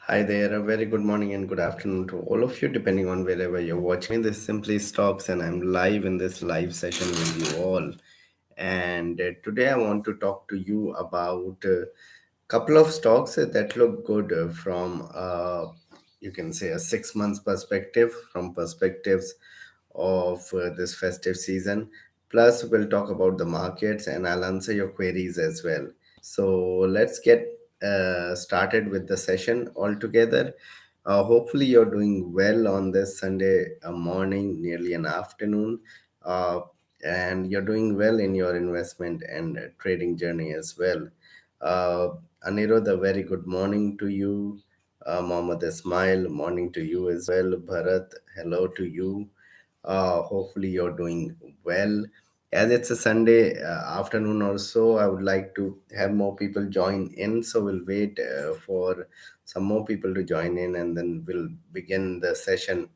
Hi there, a very good morning and good afternoon to all of you, depending on wherever you're watching. This Simply Stocks, and I'm live in this live session with you all. And today I want to talk to you about a couple of stocks that look good from, you can say, a 6 months perspective, from perspectives of this festive season. Plus, we'll talk about the markets and I'll answer your queries as well. So let's get started with the session altogether. Hopefully, you're doing well on this Sunday morning, nearly an afternoon, uh, and you're doing well in your investment and trading journey as well. Uh, Anirudh, a very good morning to you. Mohammed Ismail, morning to you as well. Bharat, hello to you. Hopefully, you're doing well. As it's a Sunday afternoon or so, I would like to have more people join in. So we'll wait for some more people to join in and then we'll begin the session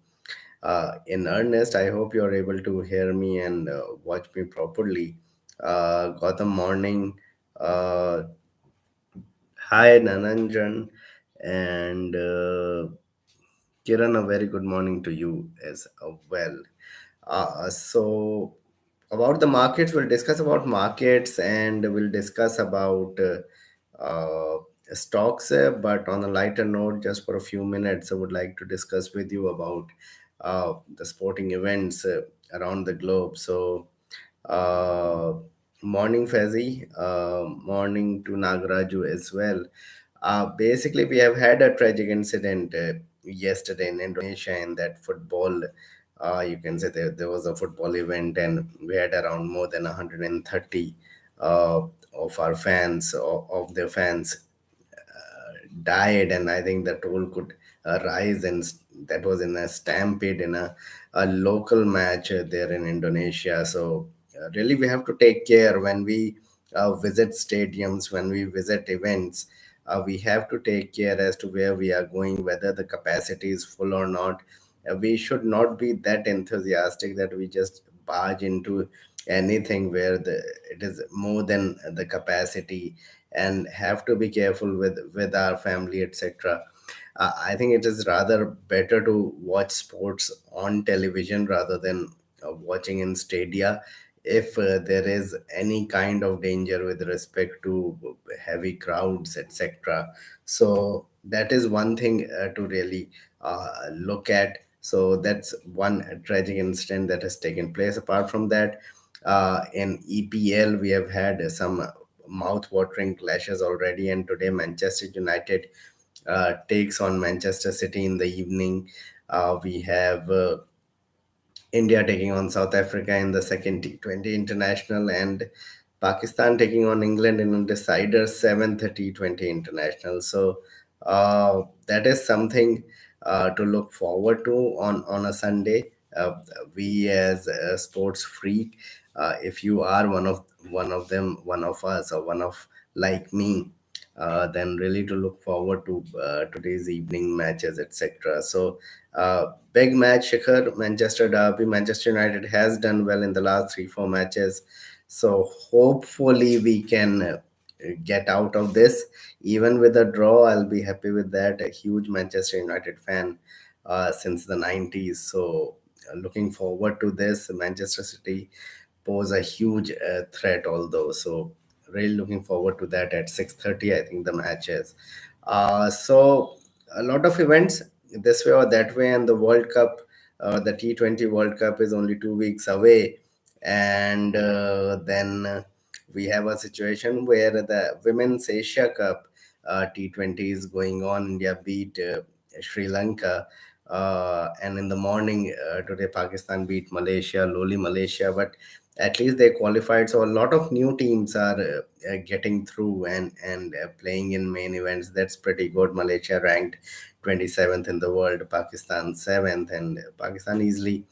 in earnest. I hope you're able to hear me and watch me properly. Gautam, morning. Uh, Hi, Nananjan. And Kiran, a very good morning to you as well. So about the markets, we'll discuss about markets and we'll discuss about stocks. But on a lighter note, just for a few minutes, I would like to discuss with you about the sporting events around the globe. So, uh, morning, Fezzi. Morning to Nagaraju as well. Basically, we have had a tragic incident yesterday in Indonesia in that football. You can say there was a football event, and we had around more than 130 of our fans, of their fans died, and I think the toll could rise. And that was in a stampede in a local match there in Indonesia. So really, we have to take care when we visit stadiums, when we visit events. We have to take care as to where we are going, whether the capacity is full or not. We should not be that enthusiastic that we just barge into anything where it is more than the capacity, and have to be careful with our family, etc. I think it is rather better to watch sports on television rather than watching in stadia if there is any kind of danger with respect to heavy crowds, etc. So that is one thing to really look at. So that's one tragic incident that has taken place. Apart from that, in EPL, we have had some mouth-watering clashes already, and today Manchester United takes on Manchester City in the evening. We have India taking on South Africa in the second T20 international, and Pakistan taking on England in a decider 7th T20 international. So that is something to look forward to on a Sunday. We as a sports freak, if you are one of them, one of us, or one of like me, then really to look forward to today's evening matches, etc. So, big match, Shikhar, Manchester Derby. Manchester United has done well in the last 3-4 matches. So, hopefully, we can get out of this. Even with a draw, I'll be happy with that. A huge Manchester United fan since the 90s. So, looking forward to this. Manchester City pose a huge threat, although. So, really looking forward to that at 6:30. I think the match is. So a lot of events this way or that way, and the World Cup, the T20 World Cup is only 2 weeks away, and then we have a situation where the Women's Asia Cup T20 is going on. India beat Sri Lanka. And in the morning today, Pakistan beat Malaysia, lowly Malaysia, but at least they qualified. So a lot of new teams are getting through and playing in main events. That's pretty good. Malaysia ranked 27th in the world, Pakistan 7th, and Pakistan easily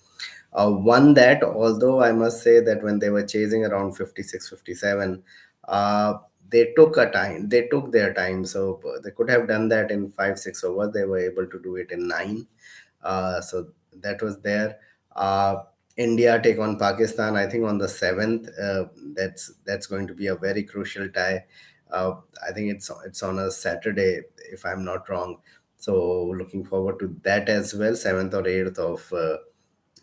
won that. Although I must say that when they were chasing around 56, 57, they took their time. So they could have done that in 5, 6 overs. They were able to do it in nine. So that was there. Uh, India take on Pakistan, I think on the 7th. That's going to be a very crucial tie. I think it's on a Saturday, if I'm not wrong. So looking forward to that as well. 7th or 8th of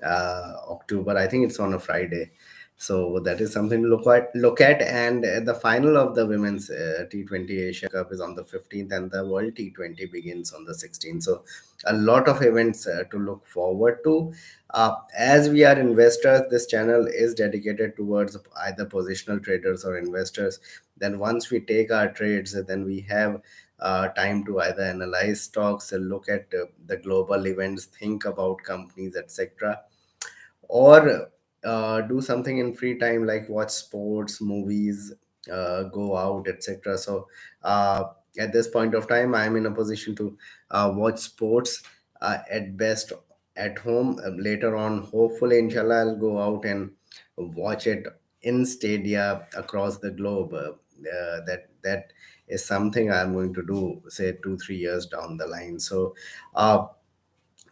October. I think it's on a Friday. So that is something to look at. And the final of the women's T20 Asia Cup is on the 15th, and the World T20 begins on the 16th. So a lot of events to look forward to. As we are investors, this channel is dedicated towards either positional traders or investors. Then once we take our trades, then we have time to either analyze stocks, look at the global events, think about companies, etc., or do something in free time like watch sports, movies, go out, etc. So uh, at this point of time, I'm in a position to watch sports at best at home. Later on, hopefully, inshallah, I'll go out and watch it in stadia across the globe. That is something I'm going to do, say 2 3 years down the line. So uh,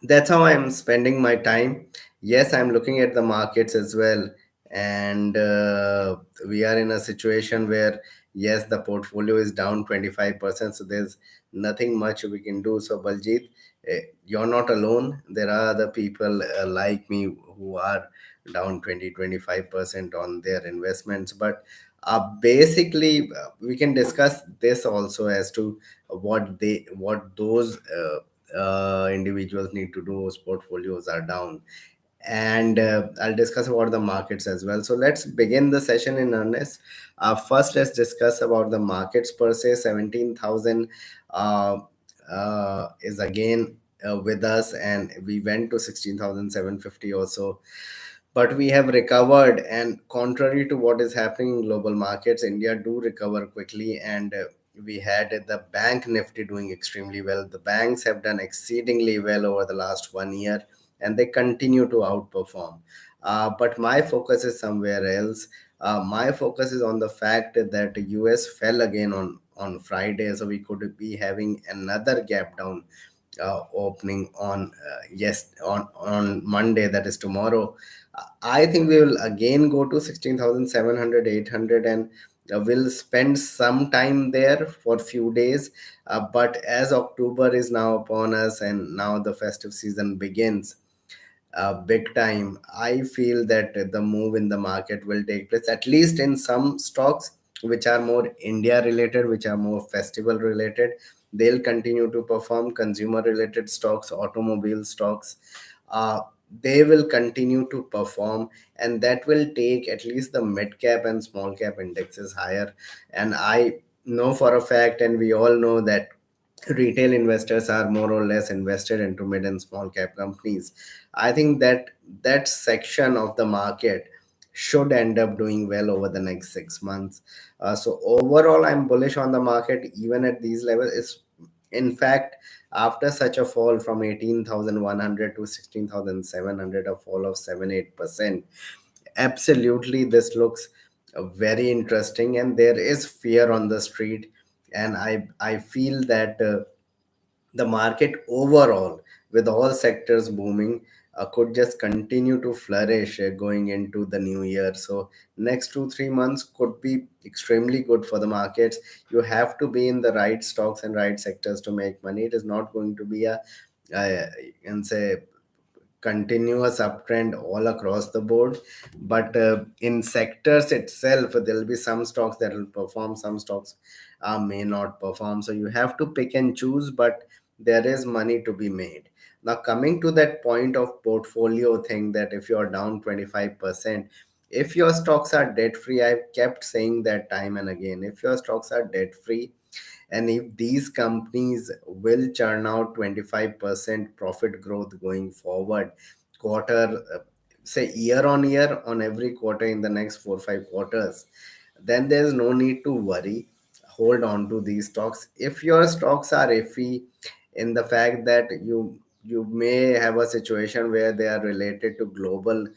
that's how I'm spending my time. Yes, I'm looking at the markets as well, and we are in a situation where yes, the portfolio is down 25%, so there's nothing much we can do. So Baljit, you're not alone. There are other people like me who are down 20 25% on their investments, but basically we can discuss this also as to what those individuals need to do whose portfolios are down. And I'll discuss about the markets as well. So let's begin the session in earnest. First, let's discuss about the markets per se. 17,000 uh, is again with us, and we went to 16,750 or so, but we have recovered. And contrary to what is happening in global markets, India do recover quickly. And we had the bank nifty doing extremely well. The banks have done exceedingly well over the last 1 year, and they continue to outperform. But my focus is somewhere else. My focus is on the fact that the US fell again on Friday, so we could be having another gap down opening on yes on Monday, that is tomorrow. I think we will again go to 16,700, 800, and we'll spend some time there for few days. But as October is now upon us and now the festive season begins, big time, I feel that the move in the market will take place, at least in some stocks which are more India related, which are more festival related. They'll continue to perform. Consumer related stocks, automobile stocks, uh, they will continue to perform, and that will take at least the mid cap and small cap indexes higher. And I know for a fact, and we all know, that retail investors are more or less invested into mid and small cap companies. I think that that section of the market should end up doing well over the next 6 months. So overall, I'm bullish on the market even at these levels. It's, in fact, after such a fall from 18,100 to 16,700, a fall of 7 8%, absolutely this looks very interesting, and there is fear on the street. And I feel that the market overall, with all sectors booming, could just continue to flourish going into the new year. So next 2 3 months could be extremely good for the markets. You have to be in the right stocks and right sectors to make money. It is not going to be a and say continuous uptrend all across the board, but in sectors itself there will be some stocks that will perform, some stocks may not perform. So you have to pick and choose, but there is money to be made. Now coming to that point of portfolio thing, that if you're down 25%, if your stocks are debt free, I've kept saying that time and again, if your stocks are debt free, and if these companies will churn out 25% profit growth going forward, quarter, say year on year, on every quarter in the next 4 5 quarters, then there's no need to worry. Hold on to these stocks. If your stocks are iffy, in the fact that you may have a situation where they are related to global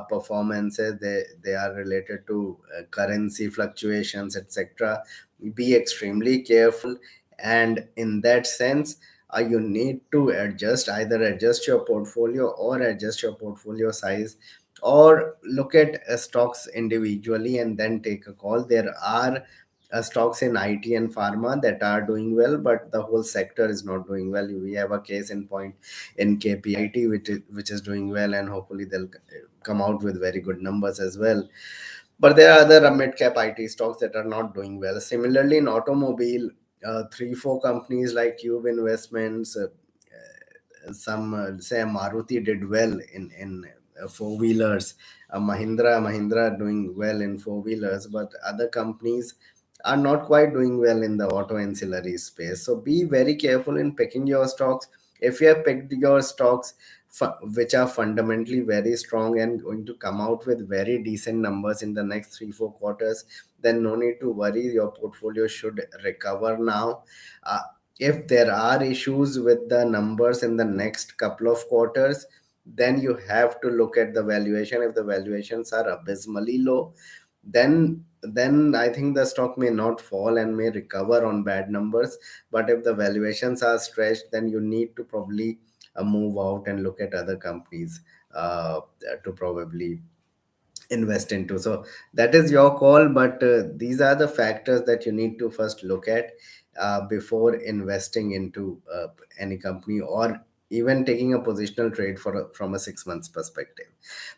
performances, they are related to currency fluctuations, etc., be extremely careful. And in that sense, you need to either adjust your portfolio or adjust your portfolio size, or look at stocks individually and then take a call. There are stocks in IT and pharma that are doing well, but the whole sector is not doing well. We have a case in point in KPIT, which is doing well, and hopefully they'll come out with very good numbers as well. But there are other mid cap IT stocks that are not doing well. Similarly, in automobile, three, four companies like Cube Investments, some say Maruti did well in four wheelers. Mahindra doing well in four wheelers, but other companies are not quite doing well in the auto ancillary space. So be very careful in picking your stocks. If you have picked your stocks which are fundamentally very strong and going to come out with very decent numbers in the next 3 4 quarters, then no need to worry. Your portfolio should recover now. Uh, if there are issues with the numbers in the next couple of quarters, then you have to look at the valuation. If the valuations are abysmally low, then I think the stock may not fall and may recover on bad numbers. But if the valuations are stretched, then you need to probably move out and look at other companies to probably invest into. So that is your call, but these are the factors that you need to first look at before investing into any company, or even taking a positional trade from a 6 months perspective.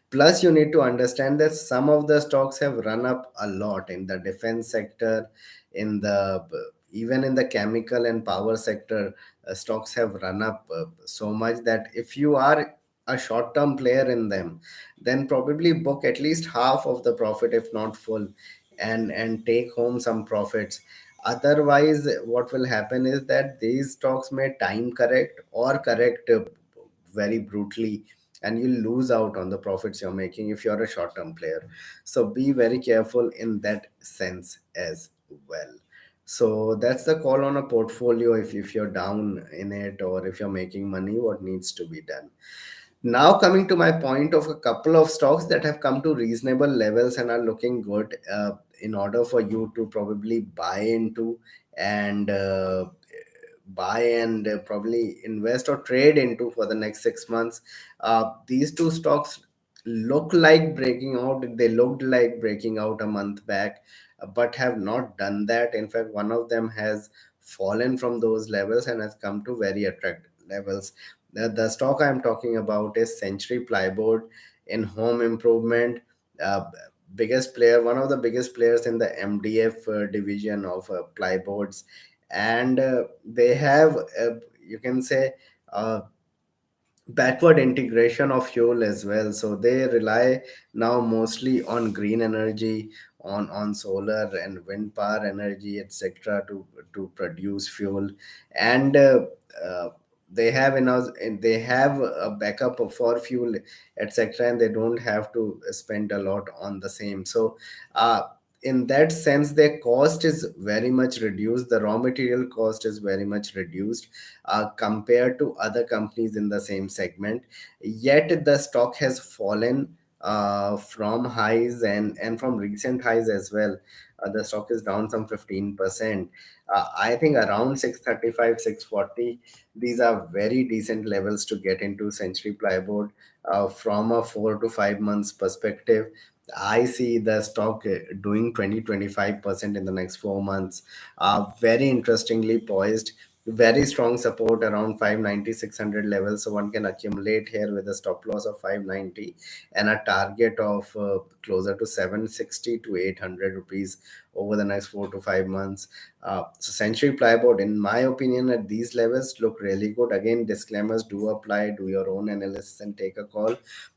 Plus, you need to understand that some of the stocks have run up a lot in the defense sector, in the even in the chemical and power sector. Stocks have run up so much that if you are a short term player in them, then probably book at least half of the profit, if not full, and take home some profits. Otherwise, what will happen is that these stocks may time correct or correct very brutally, and you lose out on the profits you're making if you're a short term player. So be very careful in that sense as well. So that's the call on a portfolio. If you're down in it, or if you're making money, what needs to be done. Now, coming to my point of a couple of stocks that have come to reasonable levels and are looking good, in order for you to probably buy and probably invest or trade into for the next 6 months. These two stocks look like breaking out. They looked like breaking out a month back, but have not done that. In fact, one of them has fallen from those levels and has come to very attractive levels. The stock I'm talking about is Century Plyboard in home improvement. Uh, Biggest player, one of the biggest players in the MDF division of plyboards, and they have, you can say, uh, backward integration of fuel as well. So they rely now mostly on green energy, on solar and wind power energy, etc., to produce fuel. And uh, they have a backup for fuel, etc., and they don't have to spend a lot on the same. So uh, in that sense, their cost is very much reduced. The raw material cost is very much reduced compared to other companies in the same segment. Yet the stock has fallen from highs, and from recent highs as well. The stock is down some 15%. I think around 635, 640. These are very decent levels to get into Century Plyboard from a 4 to 5 months perspective. I see the stock doing 20 25% in the next 4 months. Very interestingly poised, very strong support around 590 600 levels. So one can accumulate here with a stop loss of 590 and a target of closer to 760 to 800 rupees over the next 4 to 5 months. So Century Plyboard, in my opinion, at these levels look really good. Again, disclaimers do apply. Do your own analysis and take a call.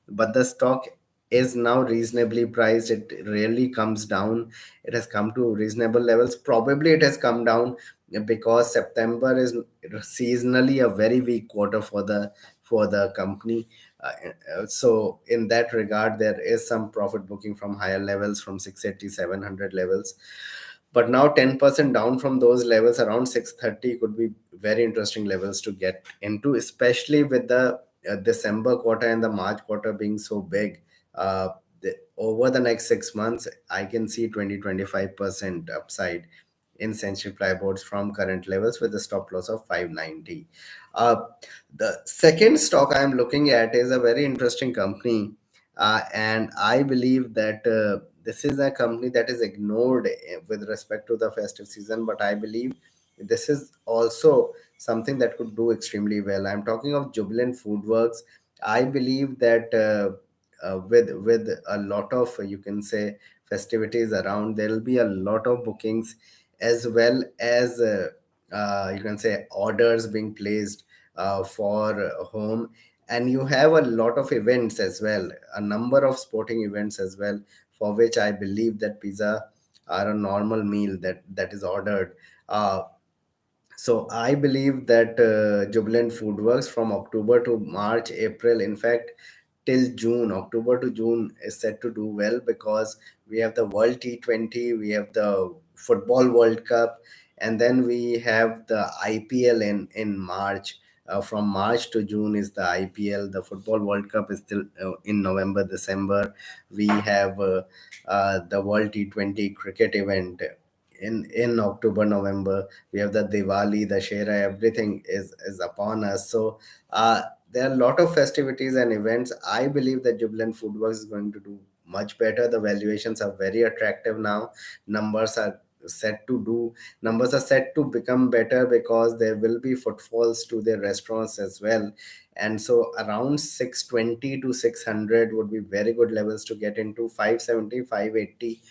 But the stock is now reasonably priced. It rarely comes down. It has come to reasonable levels. Probably it has come down because September is seasonally a very weak quarter for the company. So in that regard, there is some profit booking from higher levels, from 680 700 levels. But now 10% down from those levels, around 630, could be very interesting levels to get into, especially with the December quarter and the March quarter being so big. uh, Over the next 6 months, I can see 20 25% upside in Century Plyboards from current levels with a stop loss of 590. Uh, the second stock I'm looking at is a very interesting company, and I believe that this is a company that is ignored with respect to the festive season, but I believe this is also something that could do extremely well. I'm talking of Jubilant FoodWorks. I believe that with a lot of, you can say, festivities around, there will be a lot of bookings, as well as you can say orders being placed for home, and you have a lot of events as well, a number of sporting events as well, for which I believe that pizza are a normal meal that is ordered. So I believe that Jubilant FoodWorks from October to March, April, in fact, till June, October to June is set to do well, because we have the World T20, we have the Football World Cup, and then we have the IPL in March. From March to June is the IPL. The Football World Cup is still in November, December. We have the World T20 cricket event in October, November. We have the Diwali, the Shera, everything is upon us. So there are a lot of festivities and events. I believe that Jubilant Foodworks is going to do much better. The valuations are very attractive now. Numbers are set to do Numbers are set to become better, because there will be footfalls to their restaurants as well. And so around 620 to 600 would be very good levels to get into. 570, 580,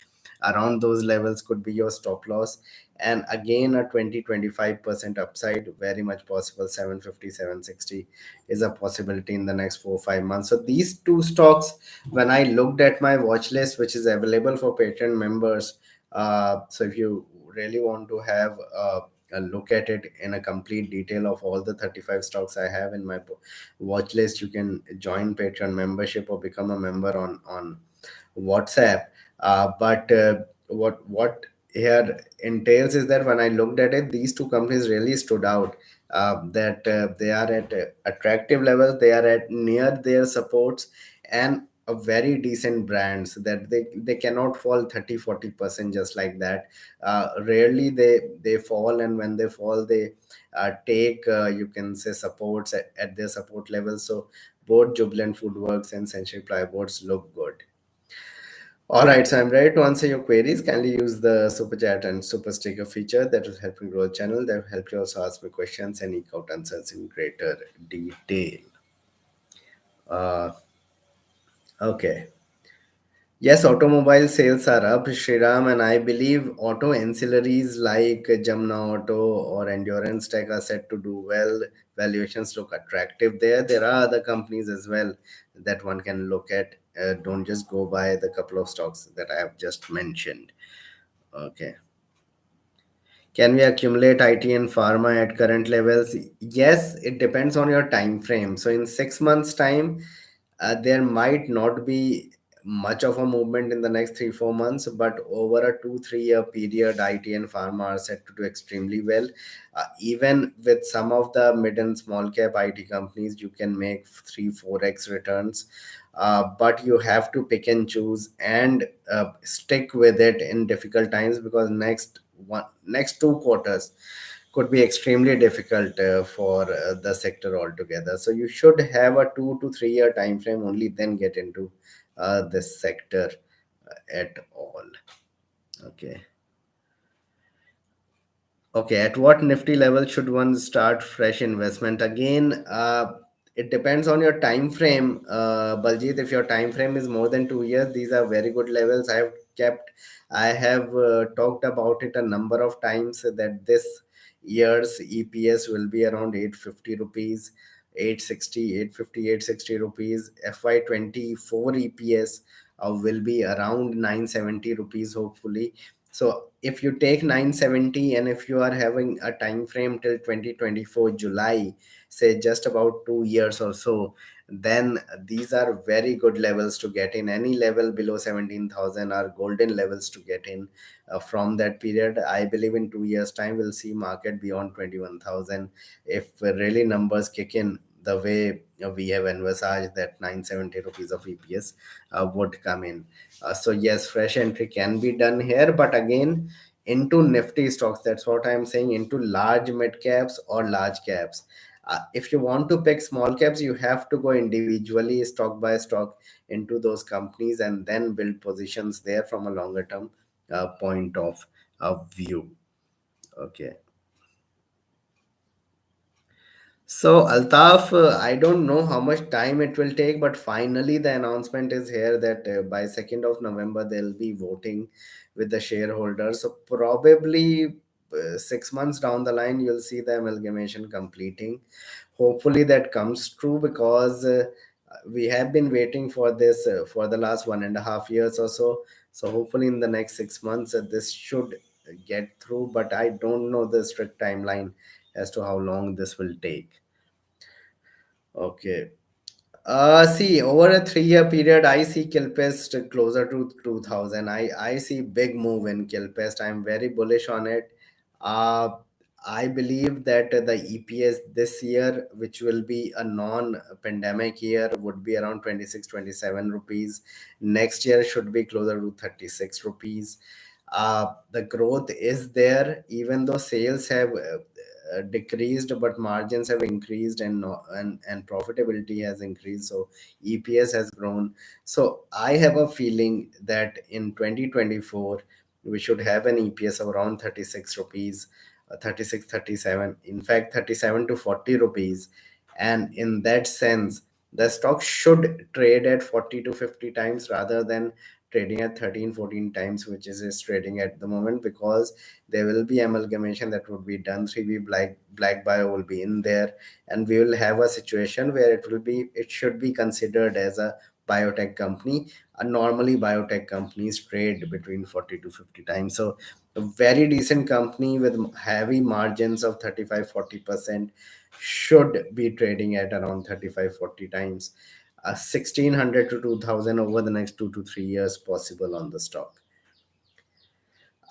around those levels could be your stop loss. And again, a 20-25% upside, very much possible. 750, 760 is a possibility in the next 4 or 5 months. So these two stocks, when I looked at my watch list, which is available for Patreon members, so if you really want to have a look at it in a complete detail of all the 35 stocks I have in my watch list, you can join Patreon membership or become a member on WhatsApp. But what here entails is that when I looked at it, these two companies really stood out. That they are at attractive levels, they are at near their supports, and a very decent brands that they cannot fall 30-40% just like that. Rarely they fall, and when they fall, they take, you can say, supports at their support level. So both Jubilant Foodworks and Century Plyboards look good. All right, so I'm ready to answer your queries. Kindly use the super chat and super sticker feature that will help me grow the channel. That will help you also ask me questions and eke out answers in greater detail. Uh, okay. Yes, automobile sales are up, Shriram, and I believe auto ancillaries like Jamna Auto or Endurance Tech are set to do well. Valuations look attractive there. There are other companies as well that one can look at. Don't just go by the couple of stocks that I have just mentioned. Okay. Can we accumulate IT and pharma at current levels? Yes, it depends on your time frame. So in 6 months' time, there might not be much of a movement in the next 3-4 months, but over a 2-3 year period, IT and pharma are set to do extremely well. Even with some of the mid and small cap IT companies, you can make 3-4x returns. But you have to pick and choose and stick with it in difficult times, because next 2 quarters could be extremely difficult for the sector altogether. So you should have a 2 to 3 year time frame, only then get into this sector at all. Okay. Okay, at what Nifty level should one start fresh investment? Again, it depends on your time frame. Baljit, if your time frame is more than 2 years, these are very good levels. I have talked about it a number of times that this year's EPS will be around 850 rupees, 860, 850, 860 rupees. FY24 EPS will be around 970 rupees, hopefully. So if you take 970, and if you are having a time frame till 2024 July, say just about 2 years or so, then these are very good levels to get in. Any level below 17,000 are golden levels to get in. From that period, I believe in 2 years time we'll see market beyond 21,000 if really numbers kick in the way we have envisaged, that 970 rupees of EPS would come in. So yes, fresh entry can be done here, but again, into Nifty stocks. That's what I'm saying. Into large mid caps or large caps. If you want to pick small caps, you have to go individually, stock by stock, into those companies, and then build positions there from a longer term point of view. Okay. So, Altaf, I don't know how much time it will take, but finally the announcement is here that by 2nd of November they'll be voting with the shareholders. So, probably 6 months down the line, you'll see the amalgamation completing. Hopefully, that comes true, because we have been waiting for this for the last 1.5 years or so. So, hopefully, in the next 6 months, this should get through, but I don't know the strict timeline as to how long this will take. Okay. See, over a 3 year period, I see Kilpest closer to 2000. I see big move in Kilpest. I'm very bullish on it. Uh, I believe that the EPS this year, which will be a non-pandemic year, would be around 26, 27 rupees. Next year should be closer to 36 rupees. The growth is there, even though sales have decreased, but margins have increased, and and profitability has increased. So EPS has grown. So I have a feeling that in 2024 we should have an EPS of around 36 rupees, 36, 37, in fact 37 to 40 rupees. And in that sense, the stock should trade at 40 to 50 times rather than trading at 13, 14 times, which is trading at the moment, because there will be amalgamation that would be done. 3B Black Bio will be in there, and we will have a situation where it should be considered as a biotech company. Normally biotech companies trade between 40 to 50 times. So a very decent company with heavy margins of 35-40% should be trading at around 35-40 times. 1600 to 2000 over the next 2 to 3 years possible on the stock.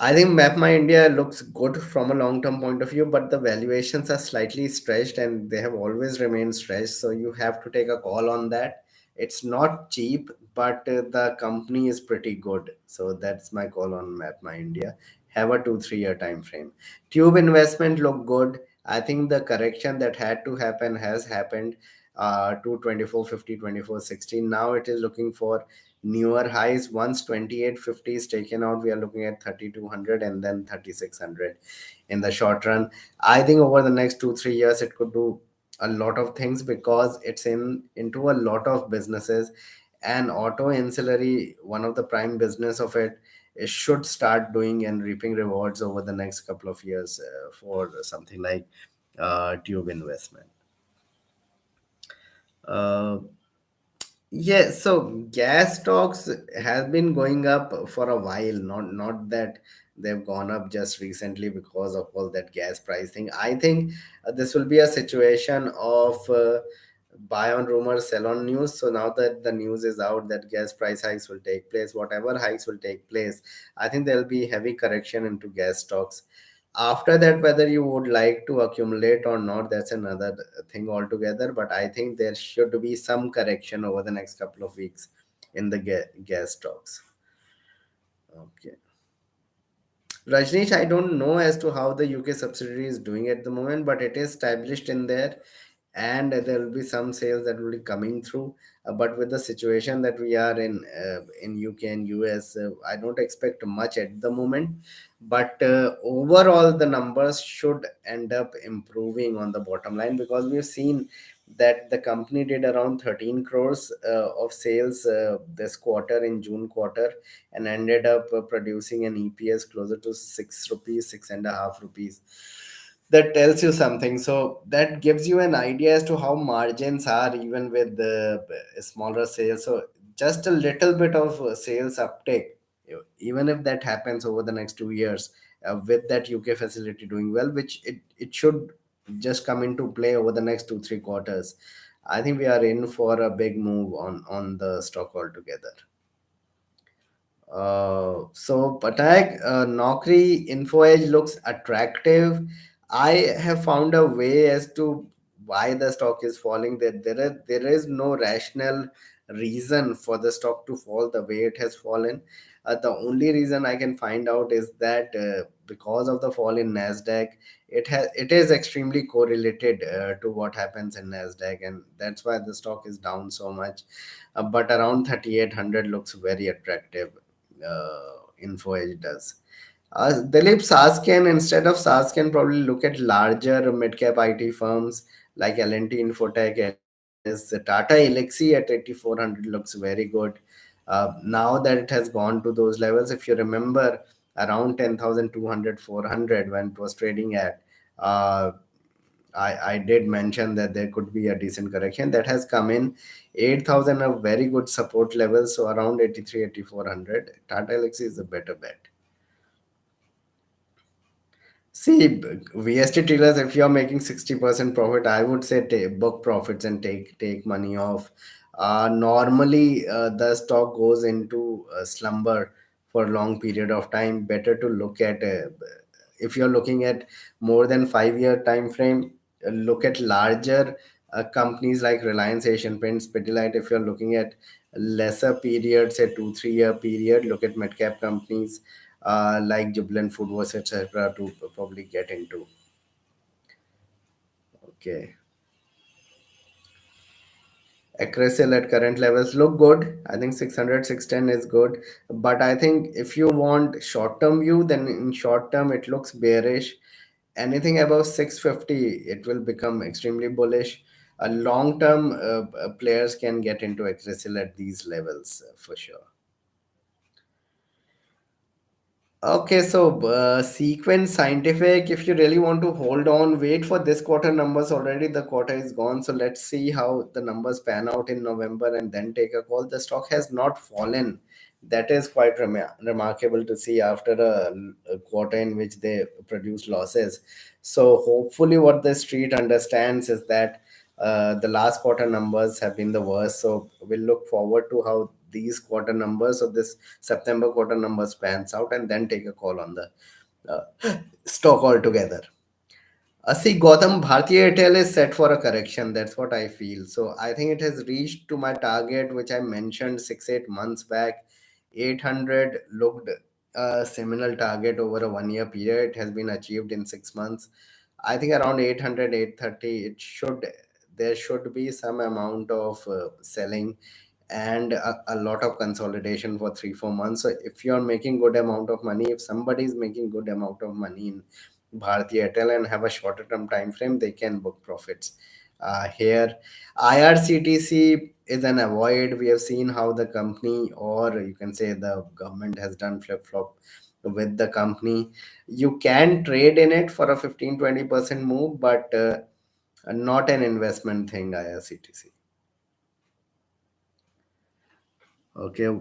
I think MapMy India looks good from a long term point of view, but the valuations are slightly stretched, and they have always remained stretched. So you have to take a call on that. It's not cheap, but the company is pretty good. So that's my call on MapMy India. Have a 2 3 year time frame. Tube investment look good. I think the correction that had to happen has happened to 2450, 2416. Now it is looking for newer highs. Once 2850 is taken out, we are looking at 3200 and then 3600 in the short run. I think over the next 2 3 years it could do a lot of things, because it's into a lot of businesses, and auto ancillary, one of the prime business of it should start doing and reaping rewards over the next couple of years for something like tube investment. uh, Yeah, so gas stocks have been going up for a while, not that they've gone up just recently because of all that gas pricing. I think this will be a situation of buy on rumor, sell on news. So now that the news is out that gas price hikes will take place, whatever hikes will take place, I think there'll be heavy correction into gas stocks. After that, whether you would like to accumulate or not, that's another thing altogether. But I think there should be some correction over the next couple of weeks in the gas stocks. Okay. Rajneesh, I don't know as to how the UK subsidiary is doing at the moment, but it is established in there, and there will be some sales that will be coming through. But with the situation that we are in UK and US, I don't expect much at the moment. But overall, the numbers should end up improving on the bottom line, because we've seen that the company did around 13 crores of sales this quarter, in June quarter, and ended up producing an EPS closer to 6 rupees, 6.5 rupees. That tells you something. So that gives you an idea as to how margins are even with the smaller sales. So just a little bit of sales uptake, even if that happens over the next 2 years, with that UK facility doing well, which it should just come into play over the next 2 3 quarters. I think we are in for a big move on the stock altogether. So Patak, Naukri Info Edge looks attractive. I have found a way as to why the stock is falling. There is no rational reason for the stock to fall the way it has fallen. The only reason I can find out is that because of the fall in Nasdaq, it is extremely correlated to what happens in Nasdaq, and that's why the stock is down so much. But around 3800 looks very attractive. Info Edge does. Dilip, Sasken, instead of Sasken, probably look at larger mid-cap IT firms like L&T Infotech, LNS, Tata Elxsi at 8400 looks very good. Now that it has gone to those levels, if you remember, around 10,200, 400 when it was trading at, uh, I did mention that there could be a decent correction that has come in. 8,000 a very good support level, so around 83, 8400. Tata Elxsi is a better bet. See, VST dealers, if you're making 60% profit, I would say take book profits and take money off. Normally, the stock goes into slumber for a long period of time. Better to look at if you're looking at more than 5 year time frame, look at larger companies like Reliance, Asian Paints, Pidilite. If you're looking at lesser periods, say 2 3 year period, look at mid cap companies like Jubilant FoodWorks, etc., to probably get into. Okay. Accuracy at current levels look good. I think 600, 610 is good. But I think if you want short term view, then in short term, it looks bearish. Anything above 650, it will become extremely bullish. A long term players can get into accuracy at these levels for sure. Okay, so Sequence Scientific, if you really want to hold on, wait for this quarter numbers. Already the quarter is gone. So let's see how the numbers pan out in November and then take a call. The stock has not fallen. That is quite remarkable to see after a quarter in which they produced losses. So hopefully, what the street understands is that the last quarter numbers have been the worst. So we'll look forward to how these quarter numbers of this September quarter numbers pans out and then take a call on the stock altogether. See, Gotham Bharti Airtel is set for a correction. That's what I feel. So I think it has reached to my target, which I mentioned 6 8 months back. 800 looked a similar target over a 1 year period. It has been achieved in 6 months. I think around 800 830. There should be some amount of selling and a lot of consolidation for 3 4 months. So if you're making good amount of money, if somebody is making good amount of money in Bharti Airtel and have a shorter term time frame, they can book profits. Here, IRCTC is an avoid. We have seen how the company, or you can say the government, has done flip flop with the company. You can trade in it for a 15 20% move, but not an investment thing, IRCTC. Okay.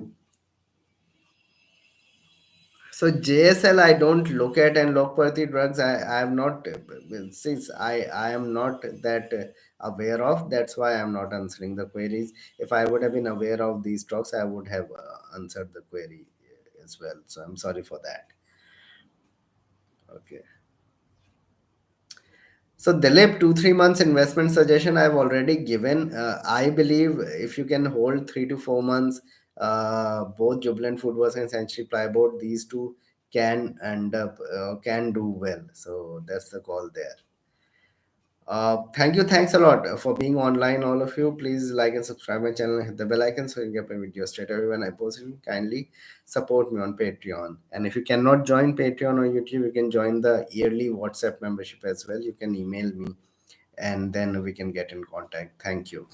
So JSL I don't look at, and Lokpati drugs I have not, since I am not that aware of. That's why I'm not answering the queries. If I would have been aware of these stocks, I would have answered the query as well. So I'm sorry for that. Okay. So Dilip, 2 3 months investment suggestion I've already given. I believe if you can hold 3 to 4 months, both Jubilant FoodWorks and Century Plyboard, these two can end up can do well. So that's the call there. Thank you, thanks a lot for being online, all of you. Please like and subscribe my channel, hit the bell icon so you get my video straight away when I post it. Kindly support me on Patreon. And if you cannot join Patreon or YouTube, you can join the yearly WhatsApp membership as well. You can email me and then we can get in contact. Thank you.